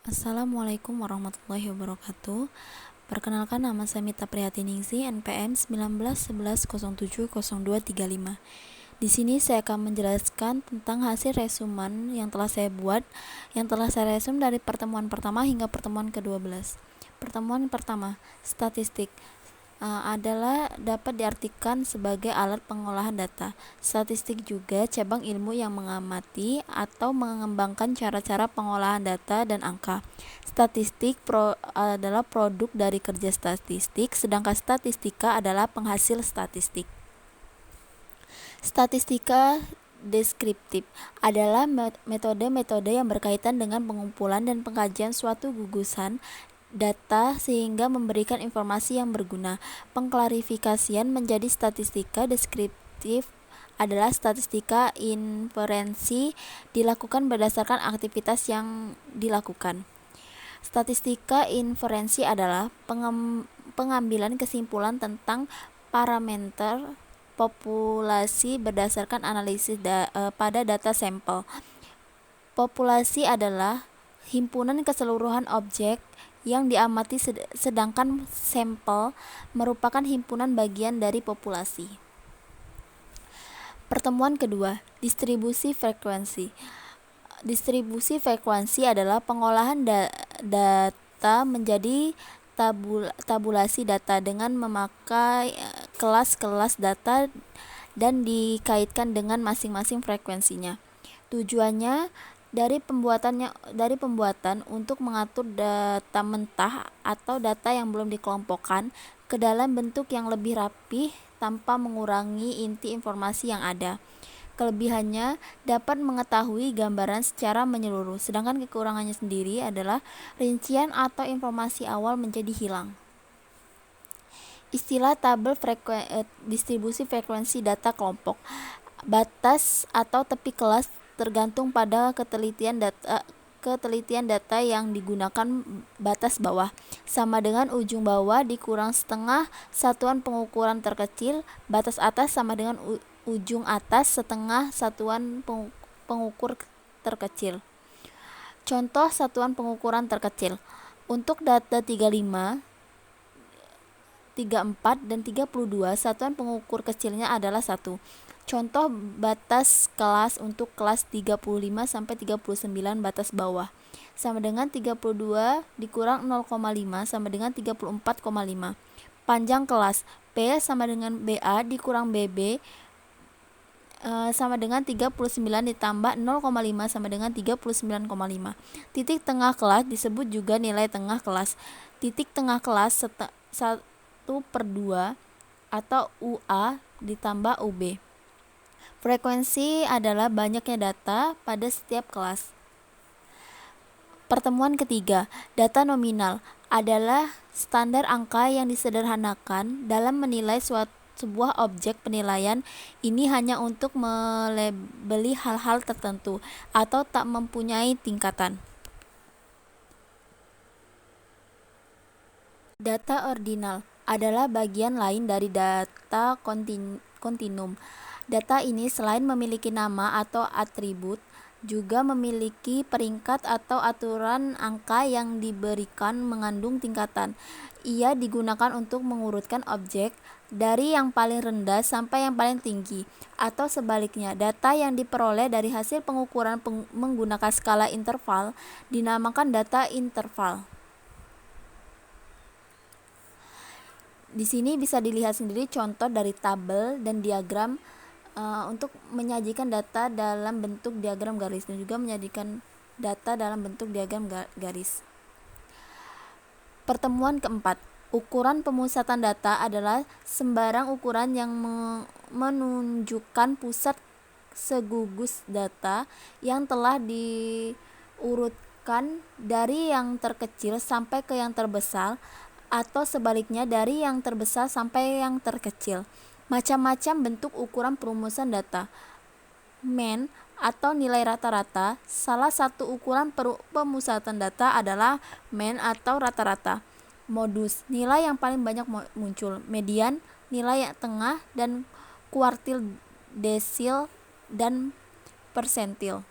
Assalamualaikum warahmatullahi wabarakatuh. Perkenalkan, nama saya Mita Prihatiningsih, NPM 1911070235. Di sini saya akan menjelaskan tentang hasil resumen yang telah saya buat, yang telah saya resum dari pertemuan pertama hingga pertemuan ke-12. Pertemuan pertama, statistik adalah dapat diartikan sebagai alat pengolahan data. Statistik juga cabang ilmu yang mengamati atau mengembangkan cara-cara pengolahan data dan angka. Statistik adalah produk dari kerja statistik, sedangkan statistika adalah penghasil statistik. Statistika deskriptif adalah metode-metode yang berkaitan dengan pengumpulan dan pengkajian suatu gugusan data sehingga memberikan informasi yang berguna. Pengklarifikasian menjadi statistika deskriptif adalah statistika inferensi dilakukan berdasarkan aktivitas yang dilakukan. Statistika inferensi adalah pengambilan kesimpulan tentang parameter populasi berdasarkan analisis pada data sampel. Populasi adalah himpunan keseluruhan objek yang diamati, sedangkan sampel merupakan himpunan bagian dari populasi. Pertemuan kedua, distribusi frekuensi. Distribusi frekuensi adalah pengolahan data menjadi tabulasi data dengan memakai kelas-kelas data dan dikaitkan dengan masing-masing frekuensinya. Tujuannya dari pembuatan untuk mengatur data mentah atau data yang belum dikelompokkan ke dalam bentuk yang lebih rapih tanpa mengurangi inti informasi yang ada. Kelebihannya dapat mengetahui gambaran secara menyeluruh, sedangkan kekurangannya sendiri adalah rincian atau informasi awal menjadi hilang. Istilah tabel distribusi frekuensi data kelompok. Batas atau tepi kelas tergantung pada ketelitian data yang digunakan. Batas bawah sama dengan ujung bawah dikurang setengah satuan pengukuran terkecil. Batas atas sama dengan ujung atas setengah satuan pengukur terkecil. Contoh satuan pengukuran terkecil untuk data 35, 34, dan 32, satuan pengukur kecilnya adalah 1. Contoh batas kelas untuk kelas 35 sampai 39 batas bawah sama dengan 32 dikurang 0,5 sama dengan 34,5. Panjang kelas P sama dengan BA dikurang BB sama dengan 39 ditambah 0,5 sama dengan 39,5. Titik tengah kelas disebut juga nilai tengah kelas. Titik tengah kelas 1/2 atau UA ditambah UB. Frekuensi adalah banyaknya data pada setiap kelas. Pertemuan ketiga, data nominal adalah standar angka yang disederhanakan dalam menilai sebuah objek penilaian. Ini hanya untuk melabeli hal-hal tertentu atau tak mempunyai tingkatan. Data ordinal adalah bagian lain dari data kontinum. Data ini selain memiliki nama atau atribut, juga memiliki peringkat atau aturan angka yang diberikan mengandung tingkatan. Ia digunakan untuk mengurutkan objek dari yang paling rendah sampai yang paling tinggi, atau sebaliknya. Data yang diperoleh dari hasil pengukuran menggunakan skala interval dinamakan data interval. Di sini bisa dilihat sendiri contoh dari tabel dan diagram untuk menyajikan data dalam bentuk diagram garis dan juga menyajikan data dalam bentuk diagram garis. Pertemuan keempat, ukuran pemusatan data adalah sembarang ukuran yang menunjukkan pusat segugus data yang telah diurutkan dari yang terkecil sampai ke yang terbesar, atau sebaliknya dari yang terbesar sampai yang terkecil. Macam-macam bentuk ukuran perumusan data. Mean atau nilai rata-rata. Salah satu ukuran pemusatan data adalah mean atau rata-rata. Modus, nilai yang paling banyak muncul. Median, nilai yang tengah, dan kuartil, desil, dan persentil.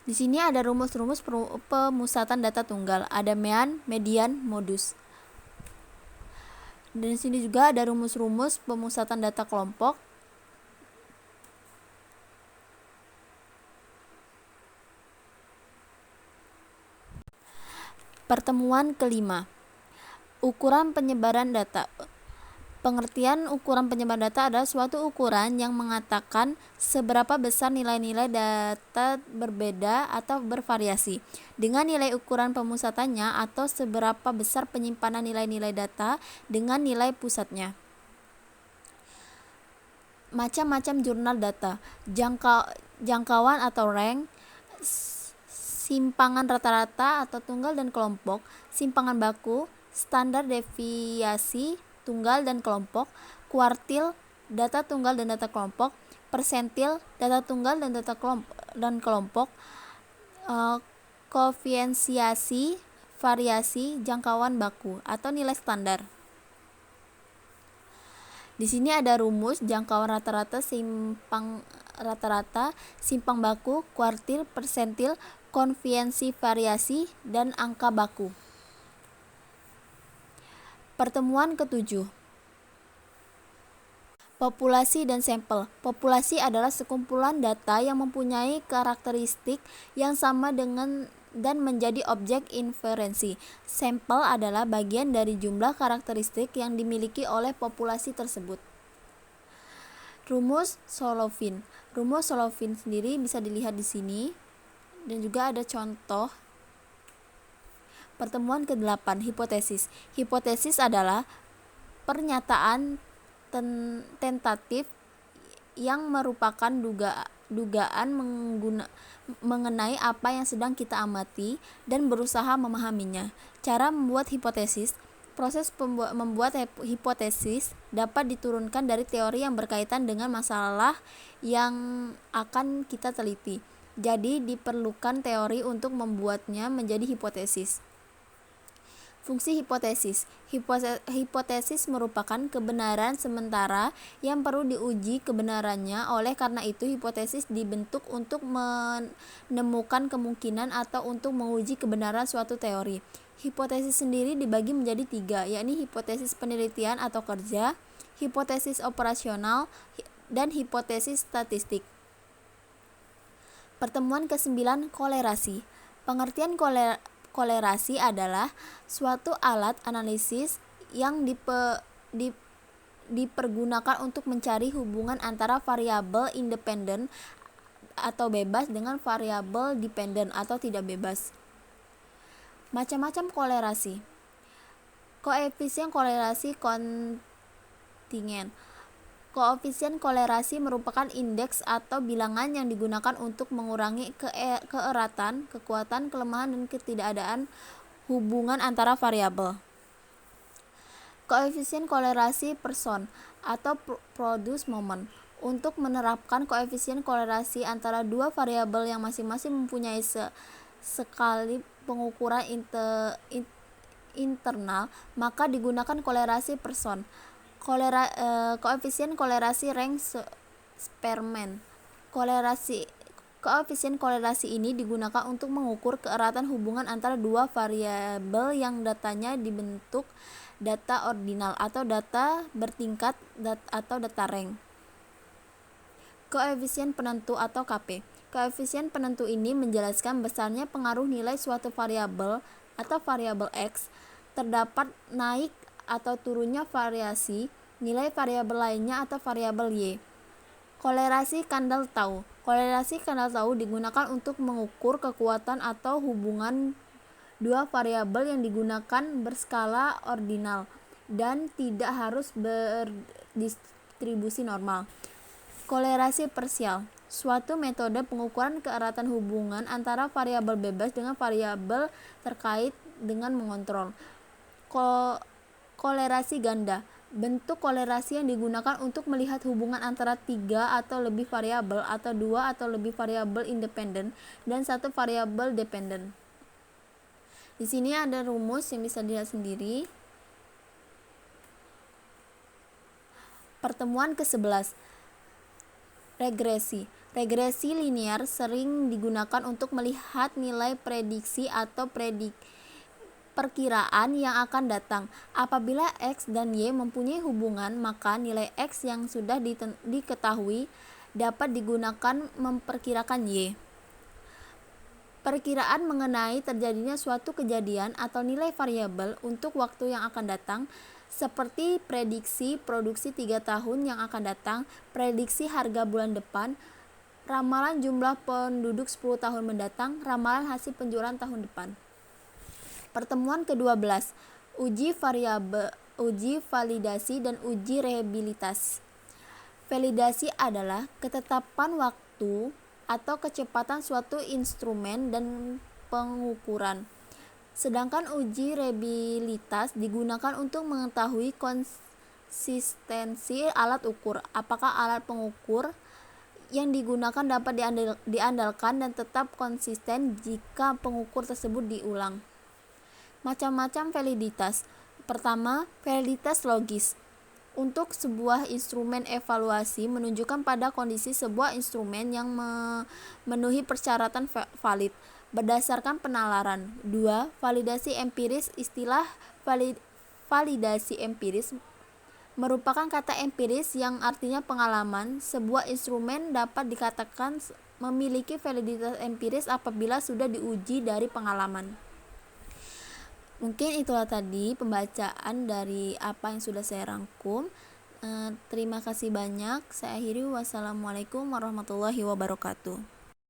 Di sini ada rumus-rumus pemusatan data tunggal, ada mean, median, modus. Dan di sini juga ada rumus-rumus pemusatan data kelompok. Pertemuan kelima, ukuran penyebaran data. Pengertian ukuran penyebaran data adalah suatu ukuran yang mengatakan seberapa besar nilai-nilai data berbeda atau bervariasi dengan nilai ukuran pemusatannya atau seberapa besar penyimpanan nilai-nilai data dengan nilai pusatnya. Macam-macam jurnal data, jangkauan atau rank, simpangan rata-rata atau tunggal dan kelompok, simpangan baku, standar deviasi tunggal dan kelompok, kuartil, data tunggal dan data kelompok, persentil, data tunggal dan data kelompok, koefiensiasi, variasi, jangkauan baku atau nilai standar. Di sini ada rumus jangkauan rata-rata, simpang baku, kuartil, persentil, koefiensi variasi, dan angka baku. Pertemuan ketujuh, populasi dan sampel. Populasi adalah sekumpulan data yang mempunyai karakteristik yang sama dengan dan menjadi objek inferensi. Sampel adalah bagian dari jumlah karakteristik yang dimiliki oleh populasi tersebut. Rumus Solovin. Rumus Solovin sendiri bisa dilihat di sini dan juga ada contoh. Pertemuan ke-8, hipotesis. Hipotesis adalah pernyataan tentatif yang merupakan dugaan mengenai apa yang sedang kita amati dan berusaha memahaminya. Cara membuat hipotesis. Proses membuat hipotesis dapat diturunkan dari teori yang berkaitan dengan masalah yang akan kita teliti. Jadi diperlukan teori untuk membuatnya menjadi hipotesis. Fungsi hipotesis. Hipotesis merupakan kebenaran sementara yang perlu diuji kebenarannya. Oleh karena itu, hipotesis dibentuk untuk menemukan kemungkinan atau untuk menguji kebenaran suatu teori. Hipotesis sendiri dibagi menjadi 3, yakni hipotesis penelitian atau kerja, hipotesis operasional, dan hipotesis statistik. Pertemuan ke-9, kolerasi. Pengertian kolerasi adalah suatu alat analisis yang dipergunakan untuk mencari hubungan antara variabel independen atau bebas dengan variabel dependen atau tidak bebas. Macam-macam kolerasi. Koefisien kolerasi kontingen. Koefisien kolerasi merupakan indeks atau bilangan yang digunakan untuk mengurangi keeratan, kekuatan, kelemahan, dan ketidakadaan hubungan antara variabel. Koefisien kolerasi person atau produce moment. Untuk menerapkan koefisien kolerasi antara dua variabel yang masing-masing mempunyai sekali pengukuran internal, maka digunakan kolerasi person. Koefisien kolerasi rank Spearman. Koefisien kolerasi ini digunakan untuk mengukur keeratan hubungan antara dua variabel yang datanya dibentuk data ordinal atau data bertingkat atau data rank. Koefisien penentu atau KP. Koefisien penentu ini menjelaskan besarnya pengaruh nilai suatu variabel atau variabel X terdapat naik atau turunnya variasi nilai variabel lainnya atau variabel Y. Kolerasi Kandel-Tau. Kolerasi Kandel-Tau digunakan untuk mengukur kekuatan atau hubungan dua variabel yang digunakan berskala ordinal dan tidak harus berdistribusi normal. Kolerasi parsial. Suatu metode pengukuran keeratan hubungan antara variabel bebas dengan variabel terkait dengan mengontrol. Kolerasi ganda. Bentuk kolerasi yang digunakan untuk melihat hubungan antara 3 atau lebih variabel atau 2 atau lebih variabel independen dan satu variabel dependen. Di sini ada rumus yang bisa dilihat sendiri. Pertemuan ke-11, regresi. Regresi linear sering digunakan untuk melihat nilai prediksi atau perkiraan yang akan datang. Apabila X dan Y mempunyai hubungan, maka nilai X yang sudah diketahui dapat digunakan memperkirakan Y. Perkiraan mengenai terjadinya suatu kejadian atau nilai variabel untuk waktu yang akan datang, seperti prediksi produksi 3 tahun yang akan datang, prediksi harga bulan depan, ramalan jumlah penduduk 10 tahun mendatang, ramalan hasil penjualan tahun depan. Pertemuan ke-12, uji variabel, uji validasi dan uji reliabilitas. Validasi adalah ketetapan waktu atau kecepatan suatu instrumen dan pengukuran. Sedangkan uji reliabilitas digunakan untuk mengetahui konsistensi alat ukur. Apakah alat pengukur yang digunakan dapat diandalkan dan tetap konsisten jika pengukur tersebut diulang. Macam-macam validitas. Pertama, validitas logis. Untuk sebuah instrumen evaluasi menunjukkan pada kondisi sebuah instrumen yang memenuhi persyaratan valid berdasarkan penalaran. 2. Validasi empiris. Istilah validasi empiris merupakan kata empiris yang artinya pengalaman. Sebuah instrumen dapat dikatakan memiliki validitas empiris apabila sudah diuji dari pengalaman. Mungkin itulah tadi pembacaan dari apa yang sudah saya rangkum. Terima kasih banyak. Saya akhiri. Wassalamualaikum warahmatullahi wabarakatuh.